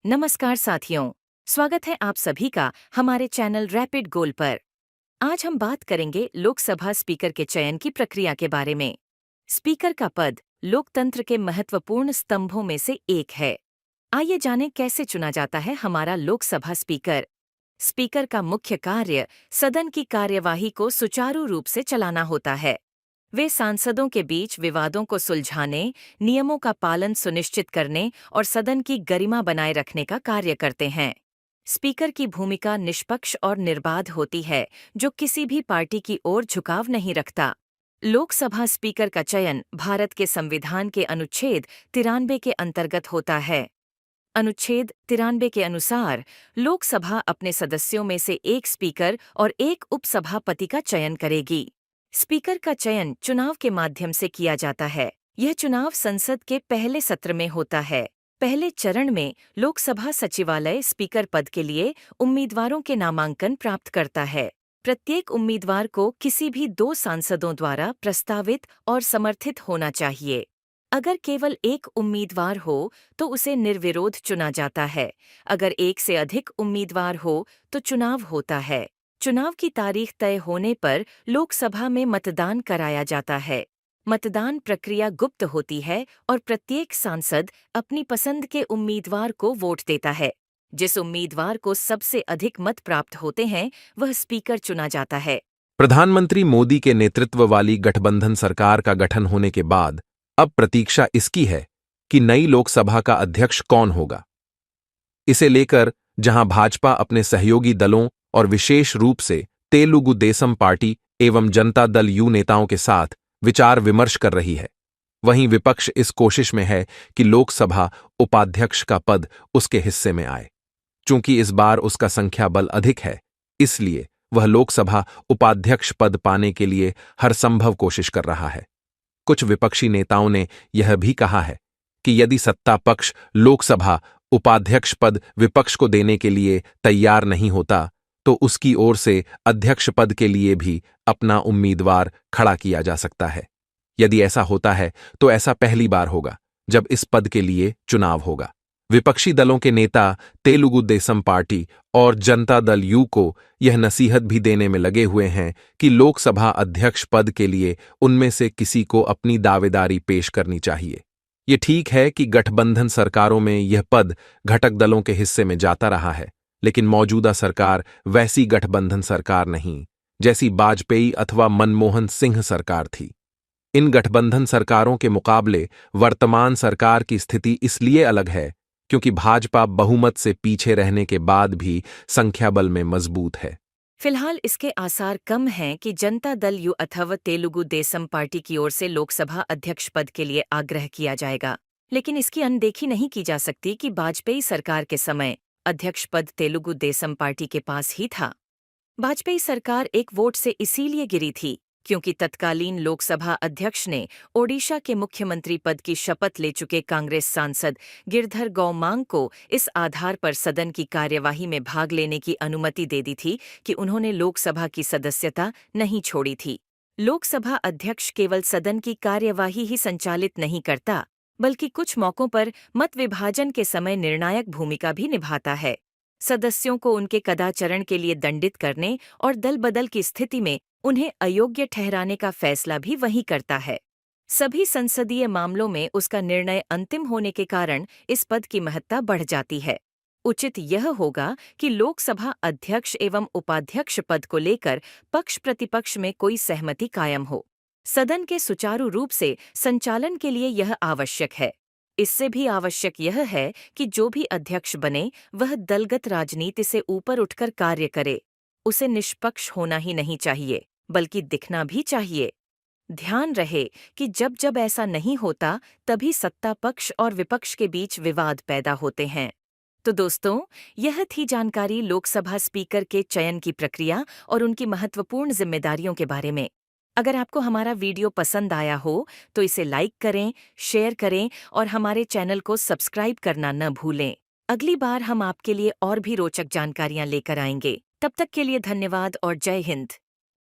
नमस्कार साथियों, स्वागत है आप सभी का हमारे चैनल रैपिड गोल पर। आज हम बात करेंगे लोकसभा स्पीकर के चयन की प्रक्रिया के बारे में। स्पीकर का पद लोकतंत्र के महत्वपूर्ण स्तंभों में से एक है। आइए जानें कैसे चुना जाता है हमारा लोकसभा स्पीकर। स्पीकर का मुख्य कार्य सदन की कार्यवाही को सुचारू रूप से चलाना होता है। वे सांसदों के बीच विवादों को सुलझाने, नियमों का पालन सुनिश्चित करने और सदन की गरिमा बनाए रखने का कार्य करते हैं। स्पीकर की भूमिका निष्पक्ष और निर्बाध होती है, जो किसी भी पार्टी की ओर झुकाव नहीं रखता। लोकसभा स्पीकर का चयन भारत के संविधान के अनुच्छेद 93 के अंतर्गत होता है। अनुच्छेद 93 के अनुसार लोकसभा अपने सदस्यों में से एक स्पीकर और एक उपसभापति का चयन करेगी। स्पीकर का चयन चुनाव के माध्यम से किया जाता है। यह चुनाव संसद के पहले सत्र में होता है। पहले चरण में लोकसभा सचिवालय स्पीकर पद के लिए उम्मीदवारों के नामांकन प्राप्त करता है। प्रत्येक उम्मीदवार को किसी भी 2 सांसदों द्वारा प्रस्तावित और समर्थित होना चाहिए। अगर केवल एक उम्मीदवार हो तो उसे निर्विरोध चुना जाता है। अगर एक से अधिक उम्मीदवार हो तो चुनाव होता है। चुनाव की तारीख तय होने पर लोकसभा में मतदान कराया जाता है। मतदान प्रक्रिया गुप्त होती है और प्रत्येक सांसद अपनी पसंद के उम्मीदवार को वोट देता है। जिस उम्मीदवार को सबसे अधिक मत प्राप्त होते हैं, वह स्पीकर चुना जाता है। प्रधानमंत्री मोदी के नेतृत्व वाली गठबंधन सरकार का गठन होने के बाद अब प्रतीक्षा इसकी है कि नई लोकसभा का अध्यक्ष कौन होगा। इसे लेकर जहां भाजपा अपने सहयोगी दलों और विशेष रूप से तेलुगु देसम पार्टी एवं जनता दल यू नेताओं के साथ विचार विमर्श कर रही है, वहीं विपक्ष इस कोशिश में है कि लोकसभा उपाध्यक्ष का पद उसके हिस्से में आए। चूंकि इस बार उसका संख्या बल अधिक है, इसलिए वह लोकसभा उपाध्यक्ष पद पाने के लिए हर संभव कोशिश कर रहा है। कुछ विपक्षी नेताओं ने यह भी कहा है कि यदि सत्ता पक्ष लोकसभा उपाध्यक्ष पद विपक्ष को देने के लिए तैयार नहीं होता, तो उसकी ओर से अध्यक्ष पद के लिए भी अपना उम्मीदवार खड़ा किया जा सकता है। यदि ऐसा होता है तो ऐसा पहली बार होगा जब इस पद के लिए चुनाव होगा। विपक्षी दलों के नेता तेलुगु देसम पार्टी और जनता दल यू को यह नसीहत भी देने में लगे हुए हैं कि लोकसभा अध्यक्ष पद के लिए उनमें से किसी को अपनी दावेदारी पेश करनी चाहिए। ये ठीक है कि गठबंधन सरकारों में यह पद घटक दलों के हिस्से में जाता रहा है, लेकिन मौजूदा सरकार वैसी गठबंधन सरकार नहीं जैसी वाजपेयी अथवा मनमोहन सिंह सरकार थी। इन गठबंधन सरकारों के मुकाबले वर्तमान सरकार की स्थिति इसलिए अलग है क्योंकि भाजपा बहुमत से पीछे रहने के बाद भी संख्याबल में मजबूत है। फिलहाल इसके आसार कम हैं कि जनता दल यू अथवा तेलुगु देसम पार्टी की ओर से लोकसभा अध्यक्ष पद के लिए आग्रह किया जाएगा। लेकिन इसकी अनदेखी नहीं की जा सकती कि वाजपेयी सरकार के समय अध्यक्ष पद तेलुगु देसम पार्टी के पास ही था। वाजपेयी सरकार एक वोट से इसीलिए गिरी थी क्योंकि तत्कालीन लोकसभा अध्यक्ष ने ओडिशा के मुख्यमंत्री पद की शपथ ले चुके कांग्रेस सांसद गिरधर गौमांग को इस आधार पर सदन की कार्यवाही में भाग लेने की अनुमति दे दी थी कि उन्होंने लोकसभा की सदस्यता नहीं छोड़ी थी। लोकसभा अध्यक्ष केवल सदन की कार्यवाही ही संचालित नहीं करता, बल्कि कुछ मौकों पर मत विभाजन के समय निर्णायक भूमिका भी निभाता है। सदस्यों को उनके कदाचरण के लिए दंडित करने और दल बदल की स्थिति में उन्हें अयोग्य ठहराने का फैसला भी वही करता है। सभी संसदीय मामलों में उसका निर्णय अंतिम होने के कारण इस पद की महत्ता बढ़ जाती है। उचित यह होगा कि लोकसभा अध्यक्ष एवं उपाध्यक्ष पद को लेकर पक्ष प्रतिपक्ष में कोई सहमति कायम हो। सदन के सुचारू रूप से संचालन के लिए यह आवश्यक है। इससे भी आवश्यक यह है कि जो भी अध्यक्ष बने वह दलगत राजनीति से ऊपर उठकर कार्य करे। उसे निष्पक्ष होना ही नहीं चाहिए, बल्कि दिखना भी चाहिए। ध्यान रहे कि जब जब ऐसा नहीं होता, तभी सत्ता पक्ष और विपक्ष के बीच विवाद पैदा होते हैं। तो दोस्तों, यह थी जानकारी लोकसभा स्पीकर के चयन की प्रक्रिया और उनकी महत्वपूर्ण जिम्मेदारियों के बारे में। अगर आपको हमारा वीडियो पसंद आया हो तो इसे लाइक करें, शेयर करें और हमारे चैनल को सब्सक्राइब करना न भूलें। अगली बार हम आपके लिए और भी रोचक जानकारियां लेकर आएंगे। तब तक के लिए धन्यवाद और जय हिंद।